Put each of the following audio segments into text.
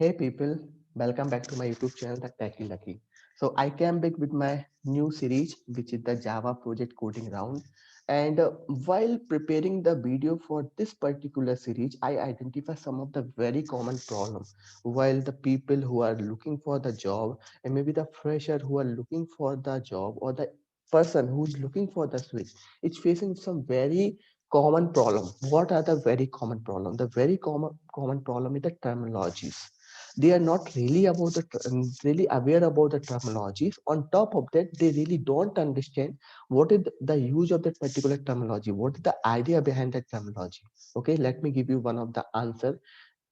Hey people, welcome back to my YouTube channel, The Techie Lucky. So I came back with my new series, which is the Java project coding round. And while preparing the video for this particular series, I identify some of the very common problems. While the people who are looking for the job, and maybe the fresher who are looking for the job, or the person who is looking for the switch, it's facing some very common problem. What are the very common problem? The very common problem is the terminologies. They are not really really aware about the terminologies. On top of that, they really don't understand what is the use of that particular terminology, what is the idea behind that terminology. Okay, let me give you one of the answer,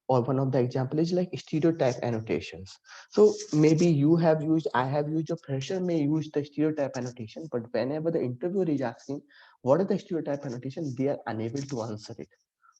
or one of the example is like stereotype annotations. So maybe you have used, I have used, a fresher may use the stereotype annotation, but whenever the interviewer is asking what is the stereotype annotation, they are unable to answer it.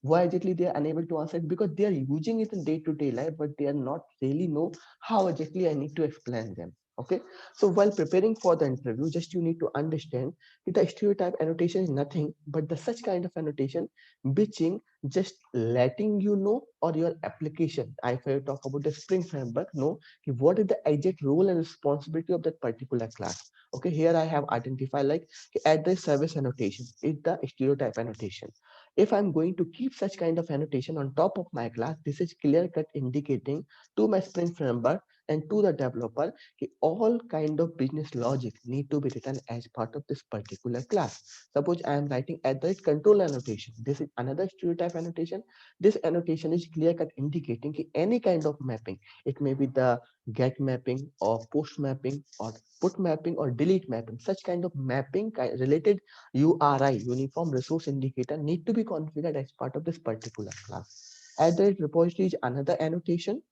Why exactly they are unable to answer it? Because they are using it in day-to-day life, but they are not really know how exactly I need to explain them. Okay, so while preparing for the interview, just you need to understand that the stereotype annotation is nothing but the such kind of annotation which in just letting you know, or your application, if I talk about the spring framework, know what is the exact role and responsibility of that particular class. Okay, here I have identified like address service annotation is the stereotype annotation. If I'm going to keep such kind of annotation on top of my class, this is clear cut indicating to my Spring Framework and to the developer all kind of business logic need to be written as part of this particular class. Suppose I am writing at the control annotation. This is another stereotype annotation. This annotation is clear cut indicating any kind of mapping. It may be the get mapping or post mapping or put mapping or delete mapping. Such kind of mapping related URI, uniform resource indicator, need to be configured as part of this particular class. At the repository is another annotation.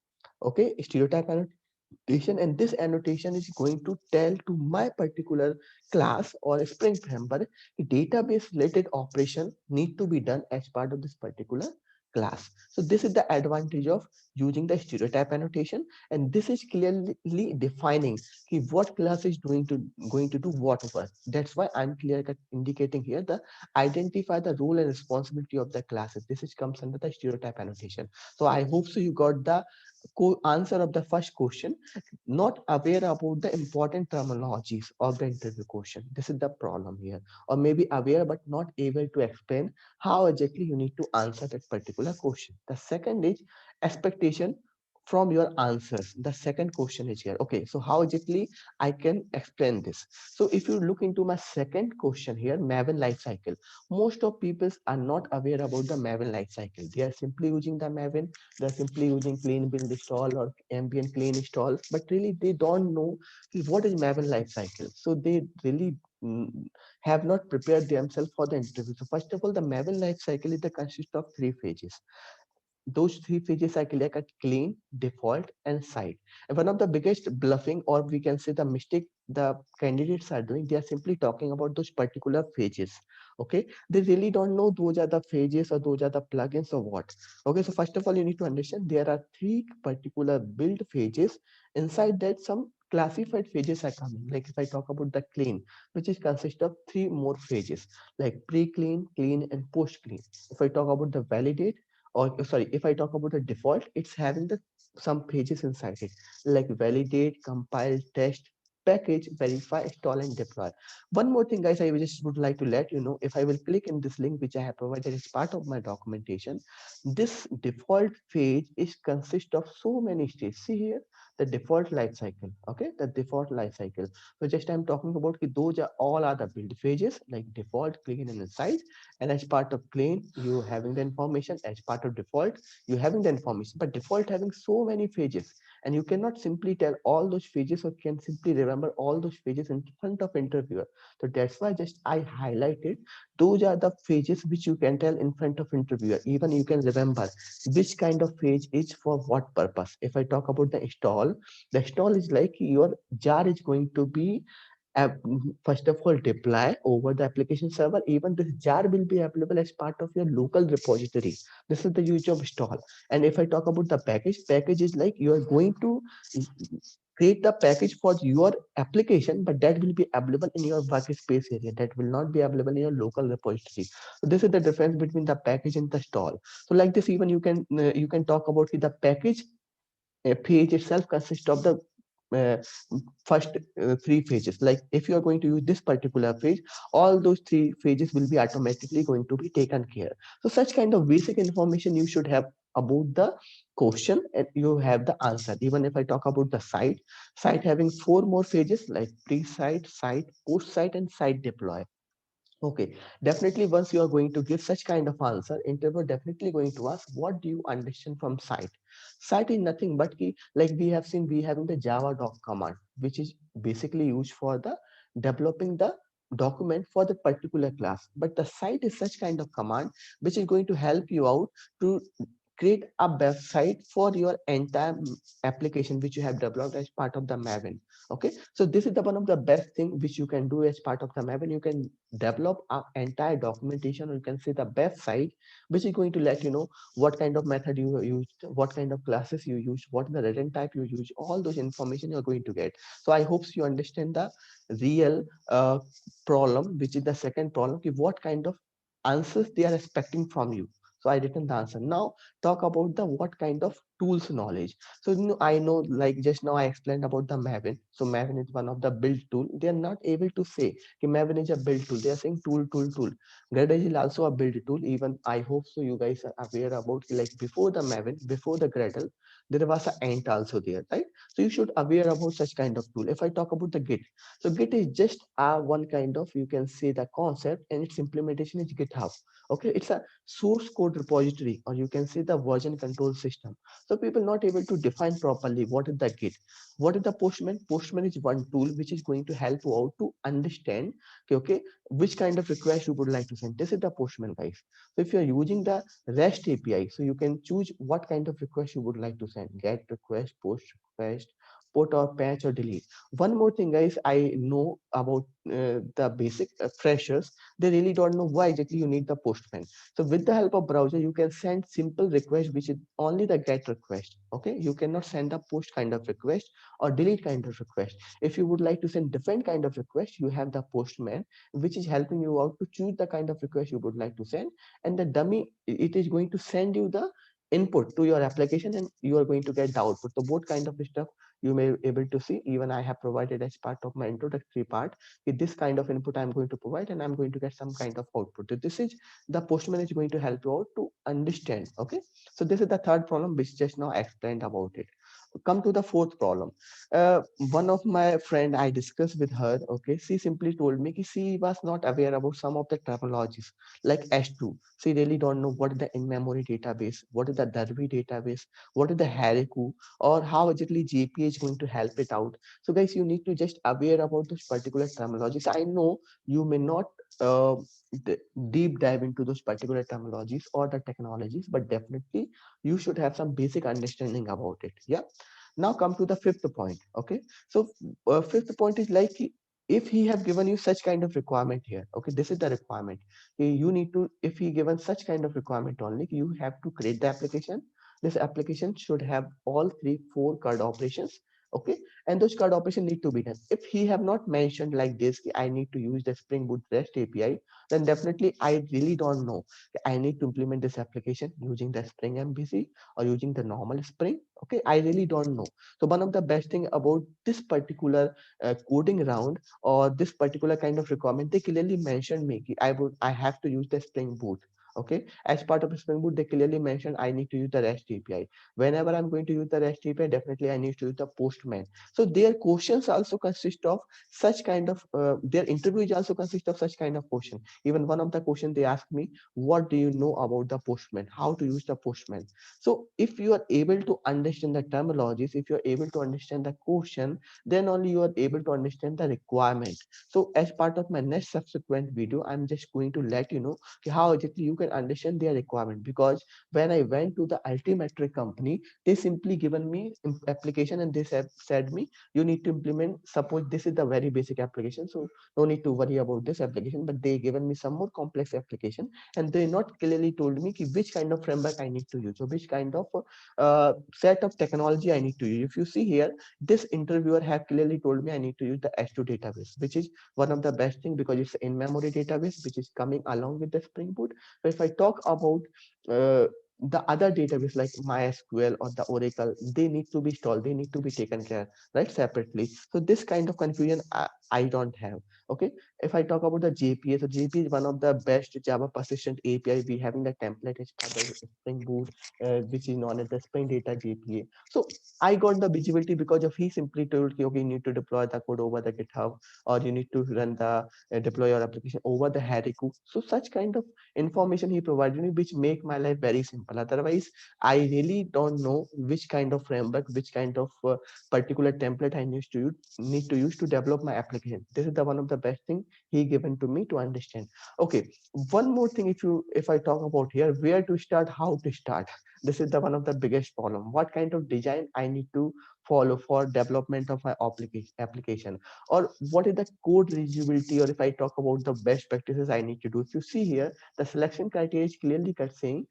Okay, stereotype annotation, and this annotation is going to tell to my particular class or spring framework database related operation need to be done as part of this particular class. So this is the advantage of using the stereotype annotation, and this is clearly defining what class is going to do what work. That's why I'm clear cut indicating here the identify the role and responsibility of the classes. This is comes under the stereotype annotation. So I hope so you got the answer of the first question. Not aware about the important terminologies of the interview question. This is the problem here. Or maybe aware but not able to explain how exactly you need to answer that particular question. The second is expectation from your answers. The second question is here. Okay, so how exactly I can explain this? So if you look into my second question here, Maven life cycle. Most of people are not aware about the Maven life cycle. They are simply using the Maven, they're simply using clean build install or ambient clean install, but really they don't know what is Maven life cycle. So they really have not prepared themselves for the interview. So first of all, the Maven life cycle is the consist of three phases. Those three phases are clear cut: clean, default, and site. And one of the biggest bluffing, or we can say the mistake the candidates are doing, they are simply talking about those particular phases. Okay, they really don't know those are the phases or those are the plugins or what. Okay, so first of all, you need to understand there are three particular build phases. Inside that, some classified phases are coming. Like if I talk about the clean, which is consist of three more phases, like pre-clean, clean, and post-clean. If I talk about the validate, or sorry, if I talk about the default, it's having the some pages inside it, like validate, compile, test, package, verify, install, and deploy. One more thing, guys, I just would like to let you know, if I will click in this link which I have provided as part of my documentation, this default page is consist of so many stages. See here, the default life cycle. Okay, the default life cycle. So just I'm talking about those are all are the build phases, like default, clean, and insight. And as part of clean, you having the information. As part of default, you having the information. But default having so many phases, and you cannot simply tell all those phases or can simply remember all those phases in front of interviewer. So that's why just I highlighted those are the phases which you can tell in front of interviewer. Even you can remember which kind of page is for what purpose. If I talk about the install is like your jar is going to be first of all deploy over the application server. Even this jar will be available as part of your local repository. This is the use of install. And if I talk about the package is like you are going to create the package for your application, but that will be available in your workspace area, that will not be available in your local repository. So this is the difference between the package and the stall. So like this, even you can talk about the package a page itself consists of the uh, first three phases. Like if you are going to use this particular page, all those three phases will be automatically going to be taken care. So such kind of basic information you should have about the question, and you have the answer. Even if I talk about the site having four more phases like pre-site, site, post-site, and site deploy. Okay, definitely once you are going to give such kind of answer, interviewer definitely going to ask, what do you understand from site? Site is nothing but key, like we have seen, we having the Java doc command, which is basically used for the developing the document for the particular class. But the site is such kind of command which is going to help you out to create a website for your entire application which you have developed as part of the Maven. Okay, so this is the one of the best thing which you can do as part of the Maven. You can develop an entire documentation, or you can say the website which is going to let you know what kind of method you used, what kind of classes you used, what is the return type you use, all those information you're going to get. So I hope you understand the real problem, which is the second problem, what kind of answers they are expecting from you. So I written the answer. Now talk about the what kind of tools knowledge. So I know, like just now I explained about the Maven. So Maven is one of the build tool. They are not able to say कि Maven is a build tool. They are saying tool. Gradle is also a build tool. Even I hope so you guys are aware about, like before the Maven, before the Gradle, there was a ant also there, right? So you should aware about such kind of tool. If I talk about the Git, so Git is just one kind of, you can say, the concept, and its implementation is GitHub. Okay, it's a source code repository, or you can say the version control system. So people not able to define properly what is the Git, what is the Postman. Postman is one tool which is going to help you out to understand, okay, which kind of request you would like to send. This is the Postman, guys. So if you are using the REST API, so you can choose what kind of request you would like to send: get request, post request, put or patch or delete. One more thing, guys, I know about the basic freshers, they really don't know why exactly you need the Postman. So with the help of browser, you can send simple request, which is only the get request. Okay, you cannot send a post kind of request or delete kind of request. If you would like to send different kind of request, you have the Postman, which is helping you out to choose the kind of request you would like to send, and the dummy, it is going to send you the input to your application, and you are going to get the output. So both kind of stuff you may be able to see. Even I have provided as part of my introductory part, with this kind of input I'm going to provide, and I'm going to get some kind of output. So this is the Postman is going to help you out to understand. Okay, so this is the third problem which just now explained about it. Come to the fourth problem. One of my friend, I discussed with her. Okay, she simply told me she was not aware about some of the terminologies like h2. She really don't know what is the in-memory database, what is the Derby database, what is the Heroku, or how exactly JPA is going to help it out. So guys, you need to just aware about those particular terminologies. I know you may not uh, deep dive into those particular terminologies or the technologies, but definitely you should have some basic understanding about it. Yeah. Now come to the fifth point. Okay, so fifth point is like, if he have given you such kind of requirement here, okay, this is the requirement. You need to, if he given such kind of requirement only, you have to create the application. This application should have all three four card operations. Okay, and those card operation need to be done. If he have not mentioned like this, I need to use the Spring Boot REST API, then definitely I really don't know, I need to implement this application using the Spring MVC or using the normal Spring. Okay, I really don't know. So one of the best thing about this particular coding round, or this particular kind of requirement, they clearly mentioned me I have to use the Spring Boot. Okay, as part of Spring Boot, they clearly mentioned I need to use the REST API. Whenever I'm going to use the REST API, definitely I need to use the Postman. So their questions also consist of such kind of their interviews also consist of such kind of question. Even one of the question they asked me, what do you know about the Postman, how to use the Postman? So if you are able to understand the terminologies, if you are able to understand the question, then only you are able to understand the requirement. So as part of my next subsequent video, I'm just going to let you know how exactly you can understand their requirement. Because when I went to the Ultimetric company, they simply given me application, and they said me, you need to implement, suppose this is the very basic application, so no need to worry about this application. But they given me some more complex application, and they not clearly told me which kind of framework I need to use, or which kind of set of technology I need to use. If you see here, this interviewer have clearly told me I need to use the H2 database, which is one of the best thing, because it's in-memory database which is coming along with the Spring Boot. So if I talk about uh, the other database like MySQL or the Oracle, they need to be installed, they need to be taken care, right, separately. So this kind of confusion I don't have. Okay, if I talk about the JPA, so JPA is one of the best Java persistent API. We having the template as part of Spring Boot, which is known as the Spring Data JPA. So I got the visibility because of he simply told me, okay, you need to deploy the code over the GitHub, or you need to run the deploy your application over the Heroku. So such kind of information he provided me, which make my life very simple. Otherwise, I really don't know which kind of framework, which kind of particular template I need to use to develop my application. This is the one of the best thing he given to me to understand. Okay, one more thing, if I talk about here, where to start, how to start. This is the one of the biggest problem. What kind of design I need to follow for development of my application, or what is the code reusability, or if I talk about the best practices I need to do. If you see here, the selection criteria is clearly cut saying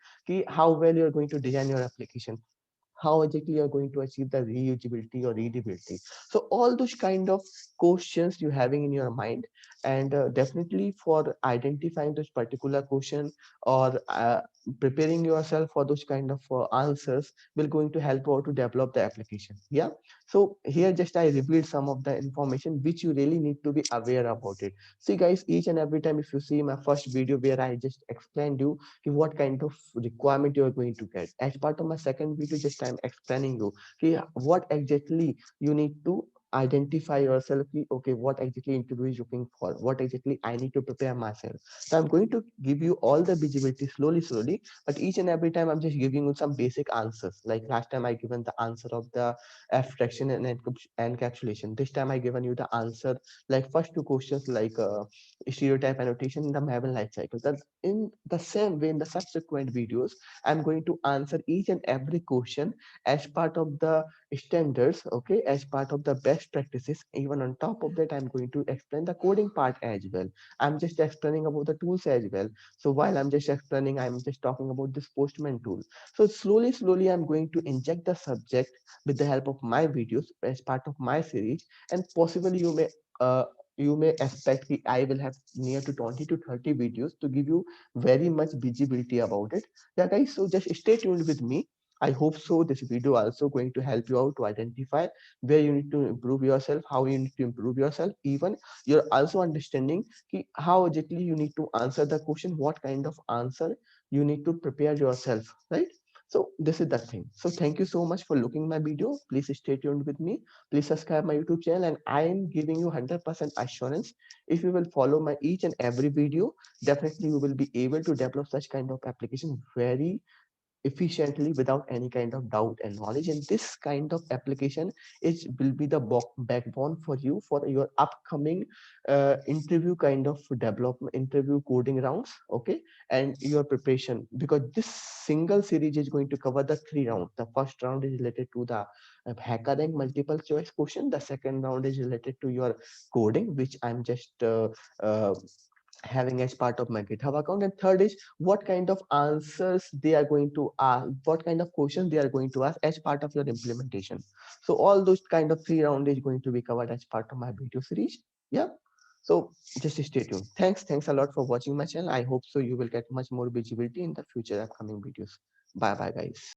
how well you're going to design your application, how exactly you're going to achieve the reusability or readability. So all those kind of questions you having in your mind, and definitely for identifying those particular question, or preparing yourself for those kind of answers will going to help you out to develop the application. Yeah, so here just I revealed some of the information which you really need to be aware about it. See guys, each and every time if you see my first video where I just explained you what kind of requirement you are going to get, as part of my second video just I'm explaining you what exactly you need to identify yourself. Okay, what exactly interview is looking for, what exactly I need to prepare myself. So I'm going to give you all the visibility slowly, but each and every time I'm just giving you some basic answers. Like last time I given the answer of the abstraction and encapsulation. This time I given you the answer like first two questions like stereotype annotation in the Maven life cycle. That in the same way, in the subsequent videos, I'm going to answer each and every question as part of the standards, okay, as part of the best practices. Even on top of that, I'm going to explain the coding part as well. I'm just explaining about the tools as well. So while I'm just explaining, I'm just talking about this Postman tool. So slowly, I'm going to inject the subject with the help of my videos as part of my series, and possibly uh, you may expect I will have near to 20 to 30 videos to give you very much visibility about it. Yeah, guys, so just stay tuned with me. I hope so. This video also going to help you out to identify where you need to improve yourself, how you need to improve yourself. Even you're also understanding how exactly you need to answer the question, what kind of answer you need to prepare yourself, right? So this is the thing. So thank you so much for looking my video. Please stay tuned with me. Please subscribe my YouTube channel, and I am giving you 100% assurance. If you will follow my each and every video, definitely you will be able to develop such kind of application very efficiently without any kind of doubt and knowledge. And this kind of application is will be the backbone for you for your upcoming interview kind of development, interview coding rounds, okay, and your preparation, because this single series is going to cover the three rounds. The first round is related to the hacker rank multiple choice question. The second round is related to your coding, which I'm just uh, having as part of my GitHub account. And third is what kind of answers they are going to ask, what kind of questions they are going to ask as part of your implementation. So all those kind of three round is going to be covered as part of my video series. Yeah. So just stay tuned. Thanks a lot for watching my channel. I hope so you will get much more visibility in the future upcoming videos. Bye bye guys.